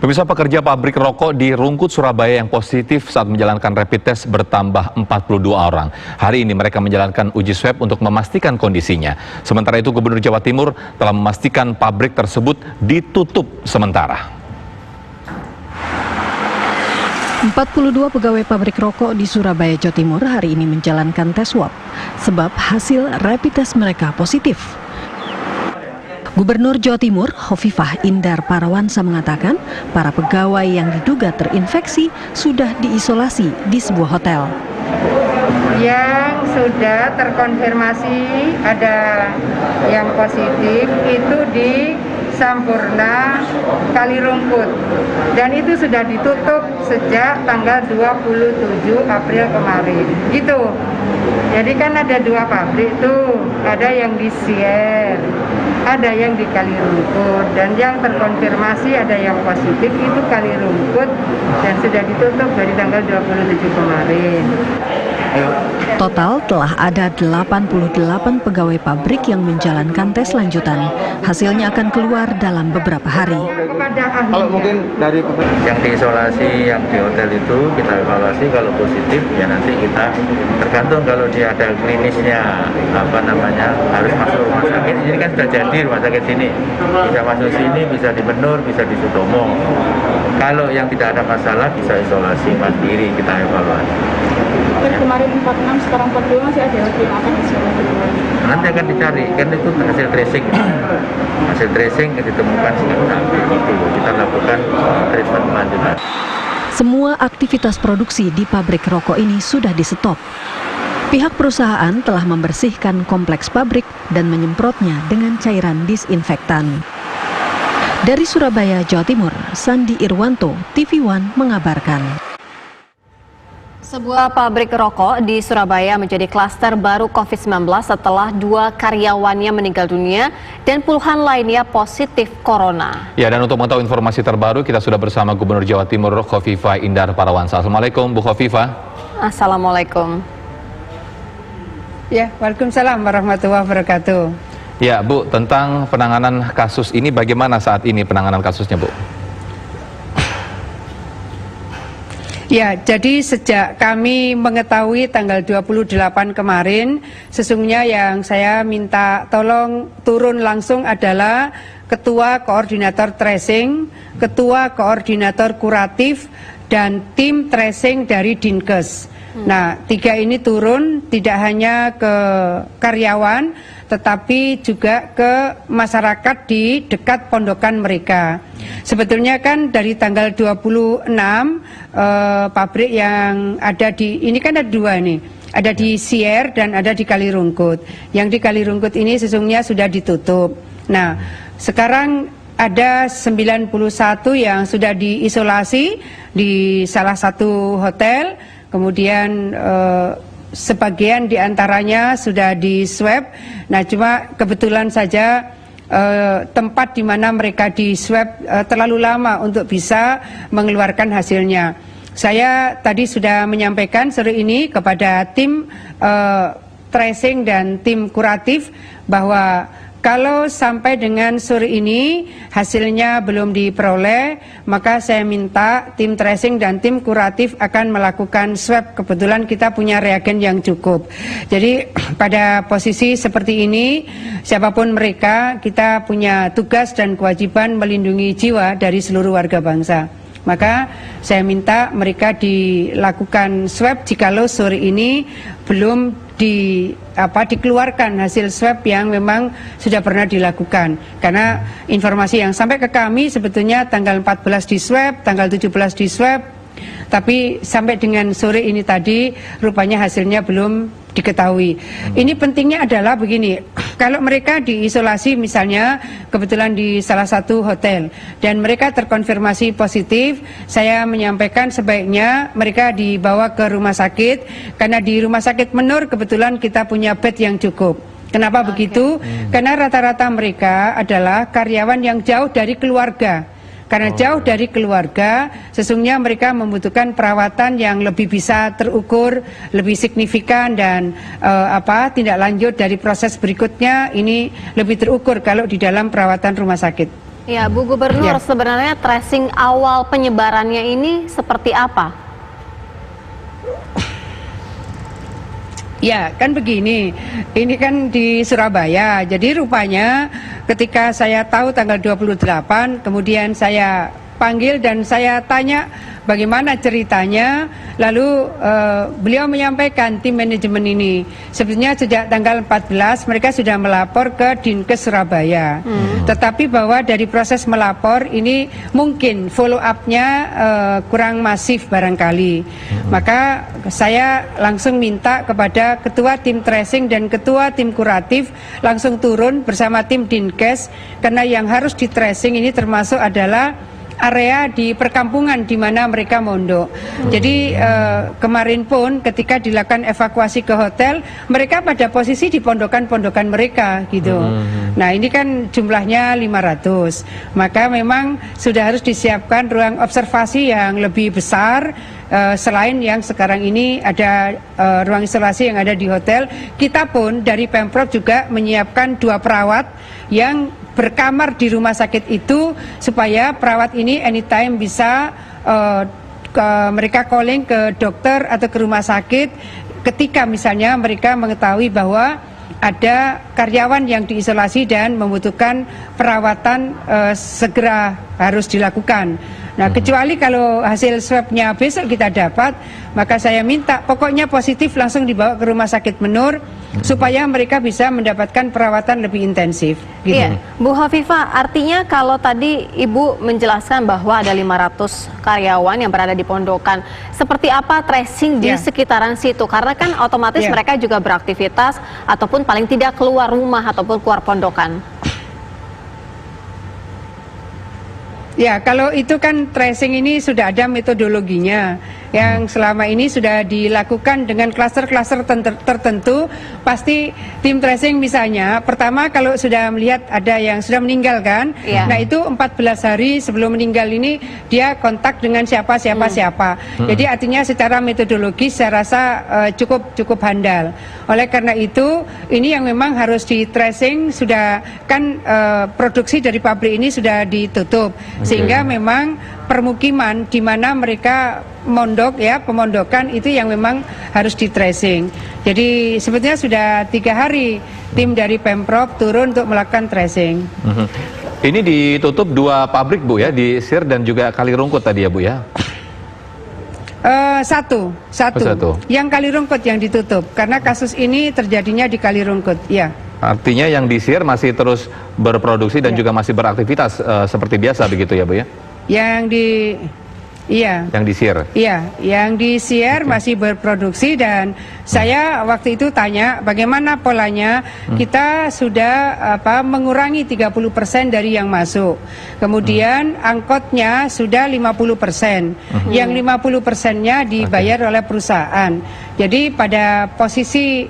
Pemirsa, pekerja pabrik rokok di Rungkut, Surabaya yang positif saat menjalankan rapid test bertambah 42 orang. Hari ini mereka menjalankan uji swab untuk memastikan kondisinya. Sementara itu, Gubernur Jawa Timur telah memastikan pabrik tersebut ditutup sementara. 42 pegawai pabrik rokok di Surabaya, Jawa Timur hari ini menjalankan tes swab sebab hasil rapid test mereka positif. Gubernur Jawa Timur, Hovifah Indar Parawansa mengatakan para pegawai yang diduga terinfeksi sudah diisolasi di sebuah hotel. Yang sudah terkonfirmasi ada yang positif itu di Sampurna Kalirungkut, dan itu sudah ditutup sejak tanggal 27 April kemarin gitu. Jadi kan ada dua pabrik tuh, ada yang di Sier, ada yang di Kalirungkut, dan yang terkonfirmasi ada yang positif itu Kalirungkut dan sudah ditutup dari tanggal 27 kemarin. Total telah ada 88 pegawai pabrik yang menjalankan tes lanjutan. Hasilnya akan keluar dalam beberapa hari. Kalau mungkin dari yang diisolasi, yang di hotel itu kita evaluasi, kalau positif ya nanti kita tergantung kalau dia ada klinisnya harus masuk rumah sakit. Ini kan sudah jadi rumah sakit sini, bisa masuk sini, bisa di Benur, bisa di Sutomo. Kalau yang tidak ada masalah bisa isolasi mandiri, kita evaluasi. Kemarin 46, sekarang 42 masih ada lagi yang akan isolasi. Nanti akan dicari, kan itu hasil tracing. Hasil tracing ditemukan sekarang itu kita lakukan treatment lanjutan. Semua aktivitas produksi di pabrik rokok ini sudah di-stop. Pihak perusahaan telah membersihkan kompleks pabrik dan menyemprotnya dengan cairan disinfektan. Dari Surabaya, Jawa Timur, Sandi Irwanto, TV One mengabarkan. Sebuah pabrik rokok di Surabaya menjadi klaster baru COVID-19 setelah 2 karyawannya meninggal dunia dan puluhan lainnya positif corona. Ya, dan untuk mengetahui informasi terbaru, kita sudah bersama Gubernur Jawa Timur, Hovifah Indar Parawansa. Assalamualaikum, Bu Hovifah. Assalamualaikum. Ya, waalaikumsalam warahmatullahi wabarakatuh. Ya, Bu, tentang penanganan kasus ini, bagaimana saat ini penanganan kasusnya, Bu? Ya, jadi sejak kami mengetahui tanggal 28 kemarin, sesungguhnya yang saya minta tolong turun langsung adalah Ketua Koordinator Tracing, Ketua Koordinator Kuratif, dan tim tracing dari Dinkes. Nah, 3 ini turun tidak hanya ke karyawan, tetapi juga ke masyarakat di dekat pondokan mereka. Sebetulnya kan dari tanggal 26 pabrik yang ada di, ini kan ada 2 nih, ada di Sier dan ada di Kalirungkut. Yang di Kalirungkut ini sesungguhnya sudah ditutup. Nah, sekarang ada 91 yang sudah diisolasi di salah satu hotel, kemudian sebagian diantaranya sudah di swab. Nah, cuma kebetulan saja tempat di mana mereka di swab terlalu lama untuk bisa mengeluarkan hasilnya. Saya tadi sudah menyampaikan sore ini kepada tim tracing dan tim kuratif bahwa kalau sampai dengan sore ini hasilnya belum diperoleh, maka saya minta tim tracing dan tim kuratif akan melakukan swab. Kebetulan kita punya reagen yang cukup. Jadi pada posisi seperti ini, siapapun mereka, kita punya tugas dan kewajiban melindungi jiwa dari seluruh warga bangsa. Maka saya minta mereka dilakukan swab jikalau sore ini belum dikeluarkan hasil swab yang memang sudah pernah dilakukan. Karena informasi yang sampai ke kami sebetulnya tanggal 14 di swab, tanggal 17 di swab, tapi sampai dengan sore ini tadi rupanya hasilnya belum diketahui. Ini pentingnya adalah begini, kalau mereka diisolasi misalnya kebetulan di salah satu hotel dan mereka terkonfirmasi positif, saya menyampaikan sebaiknya mereka dibawa ke rumah sakit, karena di rumah sakit Menur kebetulan kita punya bed yang cukup. Kenapa begitu? Karena rata-rata mereka adalah karyawan yang jauh dari keluarga. Karena jauh dari keluarga, sesungguhnya mereka membutuhkan perawatan yang lebih bisa terukur, lebih signifikan, dan tindak lanjut dari proses berikutnya ini lebih terukur kalau di dalam perawatan rumah sakit. Ya, Bu Gubernur, Ya. sebenarnya tracing awal penyebarannya ini seperti apa? Ya, kan begini, ini kan di Surabaya, jadi rupanya ketika saya tahu tanggal 28, kemudian saya panggil dan saya tanya bagaimana ceritanya, lalu beliau menyampaikan tim manajemen ini, sebetulnya sejak tanggal 14 mereka sudah melapor ke Dinkes Surabaya, tetapi bahwa dari proses melapor ini mungkin follow up-nya kurang masif barangkali, maka saya langsung minta kepada ketua tim tracing dan ketua tim kuratif langsung turun bersama tim Dinkes, karena yang harus di tracing ini termasuk adalah area di perkampungan di mana mereka mondok. Jadi kemarin pun ketika dilakukan evakuasi ke hotel, mereka pada posisi di pondokan-pondokan mereka gitu. Nah, ini kan jumlahnya 500. Maka memang sudah harus disiapkan ruang observasi yang lebih besar, selain yang sekarang ini ada ruang isolasi yang ada di hotel. Kita pun dari Pemprov juga menyiapkan 2 perawat yang berkamar di rumah sakit itu, supaya perawat ini anytime bisa mereka calling ke dokter atau ke rumah sakit ketika misalnya mereka mengetahui bahwa ada karyawan yang diisolasi dan membutuhkan perawatan segera harus dilakukan. Nah, kecuali kalau hasil swabnya besok kita dapat, maka saya minta pokoknya positif langsung dibawa ke rumah sakit Menur supaya mereka bisa mendapatkan perawatan lebih intensif. Gitu. Iya, Bu Hovifah, artinya kalau tadi Ibu menjelaskan bahwa ada 500 karyawan yang berada di pondokan, seperti apa tracing di sekitaran situ? Karena kan otomatis mereka juga beraktivitas ataupun paling tidak keluar rumah ataupun keluar pondokan. Ya, kalau itu kan tracing ini sudah ada metodologinya yang selama ini sudah dilakukan dengan klaster-klaster tertentu. Pasti tim tracing misalnya, pertama kalau sudah melihat ada yang sudah meninggal kan, nah itu 14 hari sebelum meninggal ini dia kontak dengan siapa. Jadi artinya secara metodologis saya rasa cukup handal. Oleh karena itu, ini yang memang harus di tracing, sudah kan produksi dari pabrik ini sudah ditutup, sehingga memang permukiman di mana mereka mondok ya, pemondokan itu yang memang harus di tracing. Jadi sebetulnya sudah 3 hari tim dari Pemprov turun untuk melakukan tracing. Ini ditutup 2 pabrik, Bu, ya, di Sir dan juga Kalirungkut tadi ya, Bu, ya? Satu. Yang Kalirungkut yang ditutup karena kasus ini terjadinya di Kalirungkut, ya. Artinya yang di Sir masih terus berproduksi dan juga masih beraktivitas seperti biasa begitu ya, Bu, ya? Yang di Yang di Sir. Iya, yang di Sir masih berproduksi dan saya waktu itu tanya bagaimana polanya. Kita sudah mengurangi 30% dari yang masuk. Kemudian angkotnya sudah 50%. Yang 50%-nya dibayar oleh perusahaan. Jadi pada posisi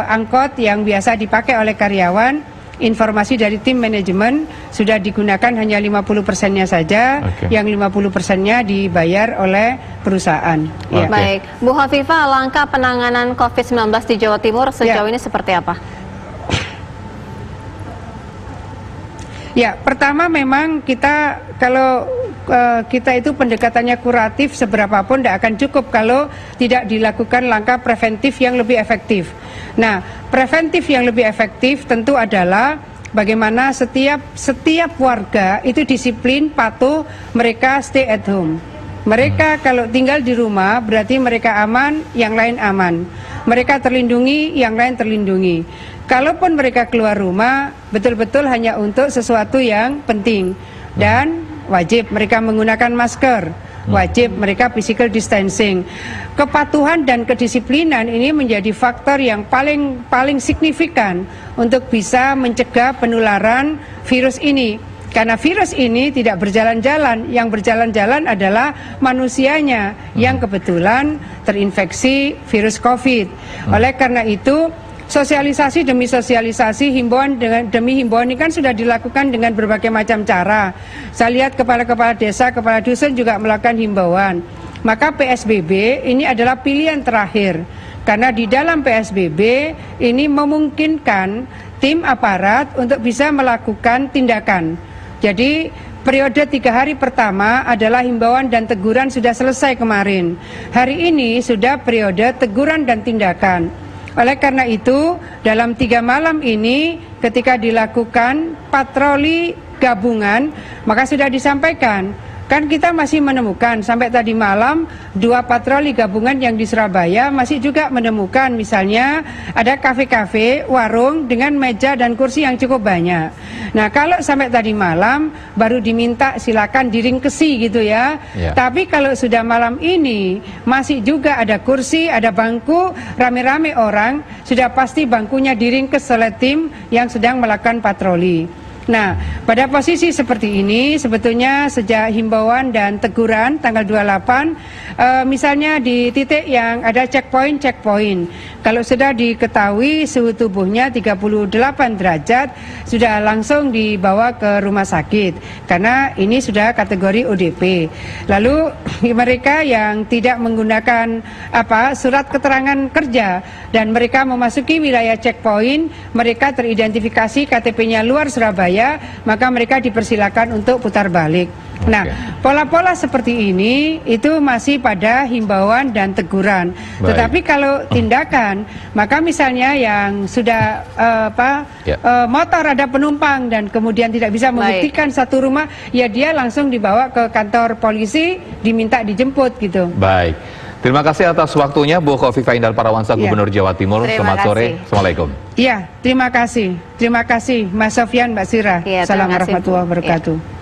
angkot yang biasa dipakai oleh karyawan, informasi dari tim manajemen sudah digunakan hanya 50%-nya saja, yang 50%-nya dibayar oleh perusahaan. Ya. Baik, Bu Hovifah, langkah penanganan COVID-19 di Jawa Timur sejauh ini seperti apa? Ya, pertama memang kita kalau kita itu pendekatannya kuratif seberapapun tidak akan cukup kalau tidak dilakukan langkah preventif yang lebih efektif. Nah, preventif yang lebih efektif tentu adalah bagaimana setiap warga itu disiplin, patuh, mereka stay at home. Mereka kalau tinggal di rumah berarti mereka aman, yang lain aman. Mereka terlindungi, yang lain terlindungi. Kalaupun mereka keluar rumah, betul-betul hanya untuk sesuatu yang penting. Dan wajib mereka menggunakan masker, wajib mereka physical distancing. Kepatuhan dan kedisiplinan ini menjadi faktor yang paling signifikan untuk bisa mencegah penularan virus ini. Karena virus ini tidak berjalan-jalan, yang berjalan-jalan adalah manusianya yang kebetulan terinfeksi virus COVID. Oleh karena itu, sosialisasi demi sosialisasi, himbauan demi himbauan ini kan sudah dilakukan dengan berbagai macam cara. Saya lihat kepala-kepala desa, kepala dusun juga melakukan himbauan. Maka PSBB ini adalah pilihan terakhir. Karena di dalam PSBB ini memungkinkan tim aparat untuk bisa melakukan tindakan. Jadi periode 3 hari pertama adalah himbauan dan teguran sudah selesai kemarin. Hari ini sudah periode teguran dan tindakan. Oleh karena itu, dalam 3 malam ini ketika dilakukan patroli gabungan, maka sudah disampaikan. Kan kita masih menemukan sampai tadi malam 2 patroli gabungan yang di Surabaya masih juga menemukan misalnya ada kafe-kafe, warung dengan meja dan kursi yang cukup banyak. Nah kalau sampai tadi malam baru diminta silakan diringkesi gitu ya. Tapi kalau sudah malam ini masih juga ada kursi, ada bangku, rame-rame orang, sudah pasti bangkunya diringkes oleh tim yang sedang melakukan patroli. Nah, pada posisi seperti ini sebetulnya sejak himbauan dan teguran tanggal 28 misalnya di titik yang ada checkpoint, kalau sudah diketahui suhu tubuhnya 38 derajat sudah langsung dibawa ke rumah sakit karena ini sudah kategori ODP. Lalu mereka yang tidak menggunakan surat keterangan kerja dan mereka memasuki wilayah checkpoint, mereka teridentifikasi KTP-nya luar Surabaya, maka mereka dipersilakan untuk putar balik. Nah, pola-pola seperti ini itu masih pada himbauan dan teguran. Tetapi kalau tindakan, maka misalnya yang sudah motor ada penumpang dan kemudian tidak bisa membuktikan satu rumah, ya dia langsung dibawa ke kantor polisi, diminta dijemput gitu. Baik. Terima kasih atas waktunya Bu Khofifah Indar Parawansa, Gubernur Jawa Timur. Selamat sore. Assalamualaikum. Iya, terima kasih. Terima kasih Mas Sofyan, Mbak Sira. Assalamualaikum warahmatullahi wabarakatuh.